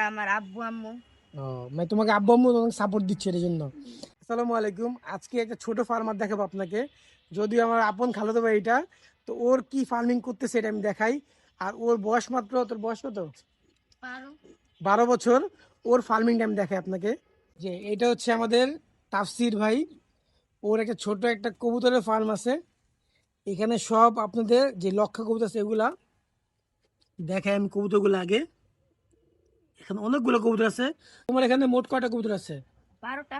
আমার আব্বু আম্মু। ও মানে তোমাকে আব্বু আম্মু তোমাকে সাপোর্ট দিচ্ছে এর জন্য। আসসালামু আলাইকুম, আজকে একটা ছোট ফার্মার দেখাবো আপনাকে। যদিও আমার আপন খালাতো ভাই এটা, তো ওর কি ফার্মিং করতেছে এটা আমি দেখাই। আর ওর বয়স মাত্র, তোর বয়স কত? পারো। 12 বছর। ওর ফার্মিংটা আমি দেখাই আপনাকে। যে এটা হচ্ছে আমাদের তাফসির ভাই। ওর একটা ছোট একটা কবুতরের ফার্ম আছে। এখানে সব আপনাদের যে লক্ষা কবুতর আছে এগুলা দেখাই আমি কবুতরগুলো আগে। এখানে অনেকগুলো কবুতর আছে। তোমার এখানে মোট কয়টা কবুতর আছে? 12টা।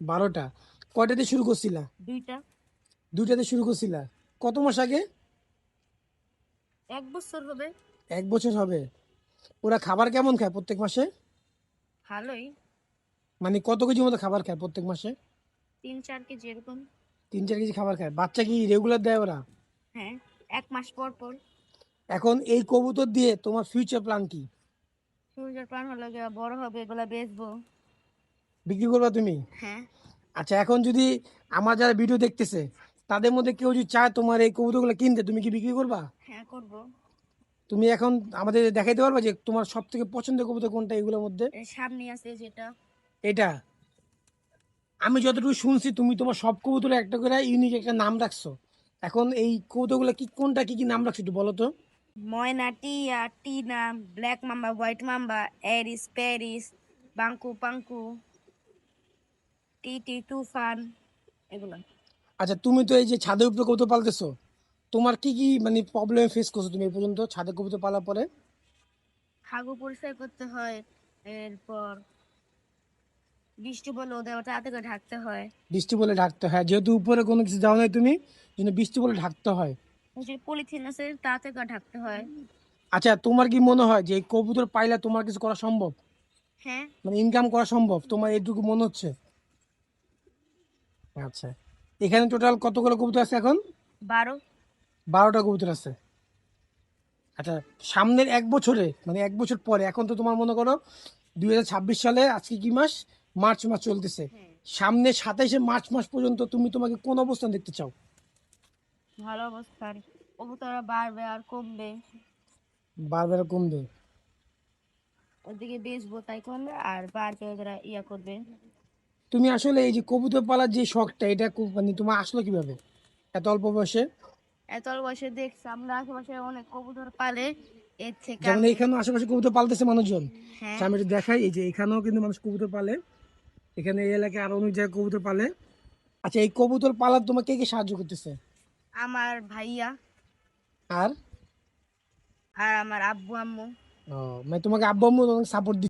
12টা। কয়টাতে শুরু করছিলা? 2টা। 2টাতে শুরু করছিলা? কত মাস আগে? 1 বছর হবে। 1 বছর হবে। ওরা খাবার কেমন খায় প্রত্যেক মাসে? ভালোই। মানে কত কেজি মতো খাবার খায় প্রত্যেক মাসে? 3-4 কেজি এরকম। 3-4 কেজি খাবার খায়। বাচ্চা কি রেগুলার দেয় ওরা? হ্যাঁ, 1 মাস পর পর। এখন এই কবুতর দিয়ে তোমার ফিউচার প্ল্যান কি? সূর্যের প্রাণ হলো গিয়া বড় হবে, এগুলা বেচবো। বিক্রি করবা তুমি? হ্যাঁ। আচ্ছা, এখন যদি আমার যারা ভিডিও দেখতেছে তাদের মধ্যে কেউ যদি চায় তোমার এই কবুতরগুলো কিনতে, তুমি কি বিক্রি করবা? হ্যাঁ, করবো। তুমি এখন আমাদের দেখাইতে পারবা যে তোমার সব থেকে পছন্দের কবুতর কোনটা এগুলোর মধ্যে? এর সামনে আছে যেটা। এটা আমি যতটুকু শুনছি তুমি তোমার সব কবুতরে একটা করে ইউনিক একটা নাম রাখছো। এখন এই কবুতরগুলো কি কোনটা কি কি নাম রাখছো একটু বলো তো। Moyna, Tiya, Tina, black mamba, white mamba, Eris, Paris, Banku, Panku, Titi, Tufan, এগুলা। আচ্ছা, তুমি তো এই যে ছাদের উপরে কবুতর পালতেছো, তোমার কি কি মানে প্রবলেম ফেস করছো তুমি এই পর্যন্ত ছাদে কবুতর পালার পরে? হাগু পরিষ্কার করতে হয়। এরপর বৃষ্টি পড়লে ওদের তাড়াতাড়ি করে ঢাকতে হয়। বৃষ্টি বলে ঢাকতে হয়, যেহেতু উপরে কোনো কিছু দেওয়া নাই তুমি, জন্য বৃষ্টি বলে ঢাকতে হয়। ওই যে পলিথিন আছে তাড়াতাড়ি করে ঢাকতে হয়। আচ্ছা, তোমার কি মনে হয় যে এই কবুতর পাইলে তোমার কিছু করা সম্ভব, হ্যাঁ। মানে ইনকাম করা সম্ভব, তোমার এইটুকু মনে হচ্ছে? আচ্ছা, এখানে টোটাল কতগুলো কবুতর আছে এখন? 12। 12টা কবুতর আছে। আচ্ছা, সামনের 1 বছরে মানে 1 বছর পরে, এখন তো তোমার মনে করো 2026 সালে আজকে কি মাস? মার্চ মাস চলতেছে। হ্যাঁ। সামনে 27শে মার্চ মাস পর্যন্ত তুমি তোমাকে কোন অবস্থান দেখতে চাও? ভালো অবস্থান। কবুতররা বাড়বে আর কমবে। বারবার কমবে? ওদিকে বেচবো তাই কমবে, আর বাড়বে ওরা ইয়া করবে। তুমি আসলে এই যে কবুতর পালার যে শখটা, এটা মানে তোমার আসলো কিভাবে এত অল্প বয়সে? এত অল্প বয়সে দেখছি আমরা আশেপাশে অনেক কবুতর পালে, এর থেকে যেমন আমি। এখানেও আশেপাশে কবুতর পালতেছে মানুষজন। হ্যাঁ। আচ্ছা, আমি একটু দেখাই, এই যে এখানেও কিন্তু মানুষ কবুতর পালে। এখানে এই এলাকায় আরো অনেক জায়গায় কবুতর পালে। আচ্ছা, এই কবুতর পালার তোমাকে কে কে সাহায্য করতেছে? আমার ভাইয়া আর আর আমার আব্বু আম্মু। ও মানে তোমাকে আব্বু আম্মু তোমাকে সাপোর্ট